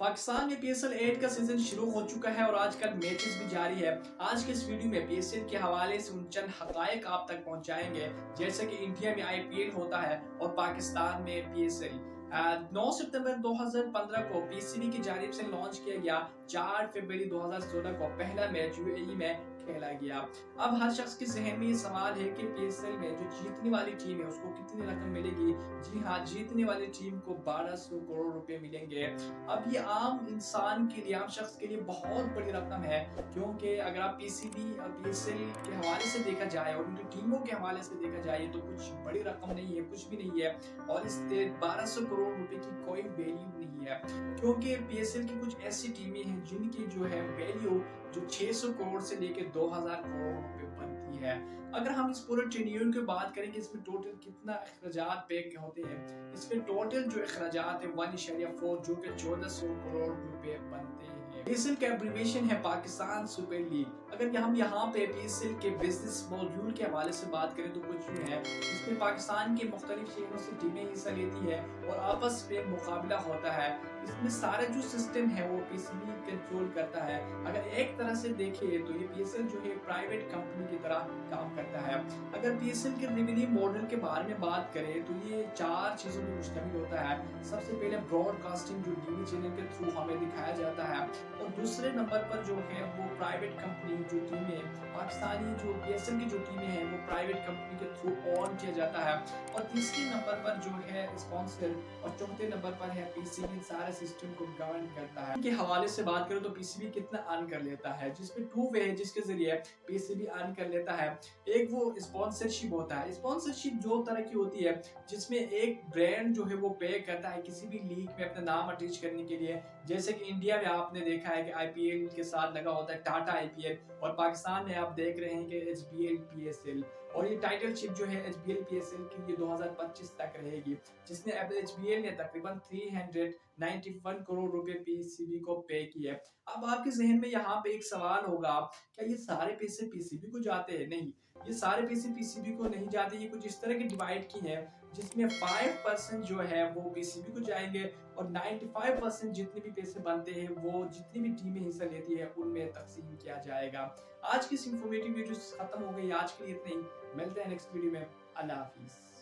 पाकिस्तान में पीएसएल 8 का सीजन शुरू हो चुका है और आजकल मैचेस भी जारी है। आज के इस वीडियो में पीएसएल के हवाले से उन चंद हकायक आप तक पहुंचाएंगे, जैसे कि इंडिया में आईपीएल होता है और पाकिस्तान में पीएसएल। 9 सितंबर 2015 को पीसीबी की जानिब से लॉन्च किया गया। 4 फरवरी 2016 को पहला मैच यूएई में खेला गया। अब हर शख्स के जहन में ये सवाल है कि पीएसएल में जो जीतने वाली टीम है उसको कितनी रकम मिलेगी। जी हाँ, जीतने वाली टीम को 1200 करोड़ रुपए मिलेंगे। अब ये आम इंसान के लिए, आम शख्स के लिए बहुत बड़ी रकम है, क्योंकि अगर आप पीसीबी और पीएसएल के हवाले से देखा जाए और उनकी टीमों के हवाले से देखा जाए तो कुछ बड़ी रकम नहीं है, कुछ भी नहीं है। और इस 1200 करोड़ रुपए की कोई वैल्यू नहीं है, क्योंकि पीएसएल की कुछ ऐसी टीमें हैं जिनकी जो है वैल्यू जो 600 करोड़ से लेकर 2000 करोड़ रुपए बनती है। अगर हम इस पूरे टेन्योर की बात करें कि इसमें टोटल कितना अखराजात पे होते हैं, इसमें टोटल जो अखराजात है 1.4 जो कि 1400 करोड़ रुपए बनते हैं। पीएसएल का एब्रिविएशन है पाकिस्तान सुपर लीग। अगर हम यहाँ पे पीएसएल के बिजनेस मॉड्यूल के हवाले से बात करें तो कुछ यूं है, इसमें पाकिस्तान के मुख्तलिफ शहरों से टीमें हिस्सा लेती है और आपस में मुकाबला होता है। इसमें सारे जो सिस्टम है वो पीसीबी कंट्रोल करता है। अगर एक तरह से देखें तो ये पीएसएल जो है प्राइवेट कंपनी की तरह काम करता है। अगर पीएसएल के रेवेन्यू मॉडल के बारे में बात करें तो ये 4 चीजों में मुश्तमिल होता है। सबसे पहले ब्रॉडकास्टिंग जो टीवी चैनल के थ्रू हमें दिखाया जाता है, और दूसरे नंबर पर जो है वो प्राइवेट कंपनी जो टीमें पाकिस्तानी जो पीएसएल की जो टीमें हैं वो प्राइवेट कंपनी के थ्रू ऑन किया जाता है, और तीसरे नंबर पर जो है स्पॉन्सर, और चौथे नंबर पर है पीसीबी सारे सिस्टम को गवर्न करता है। इनके हवाले से बात करें तो पीसीबी कितना अर्न कर लेता है, जिसमें 2 वे है जिसके जरिए पीसीबी अर्न कर लेता है। एक वो स्पॉन्सरशिप होता है। स्पॉन्सरशिप दो तरह की होती है, जिसमें एक ब्रांड जो है वो पे करता है किसी भी लीग में अपना नाम अटैच करने के लिए। जैसे कि इंडिया में आपने देखा है कि आईपीएल के साथ लगा होता है टाटा आईपीएल, और पाकिस्तान में आप देख रहे हैं कि एचबीएल पीएसएल, और ये टाइटलशिप जो है एचबीएल पीएसएल की ये 2025 तक रहेगी, जिसने अब एचबीएल ने तकरीबन 391 करोड़ रुपए पीसीबी को पे किए। अब आपके जहन में यहाँ पे एक सवाल होगा, क्या ये सारे पैसे पीसीबी को जाते हैं? नहीं, ये सारे पैसे पीसीबी को नहीं जाते। ये कुछ इस तरह की डिवाइड की है जिसमें 5% जो है वो पीसीबी को जाएंगे, और 95% जितने भी पैसे बनते हैं वो जितनी भी टीमें हिस्सा लेती है उनमें तकसीम किया जाएगा। आज की इस इंफॉर्मेटिव वीडियो खत्म हो गई। आज के लिए इतना ही, मिलते हैं नेक्स्ट वीडियो में। अल्लाह हाफिज।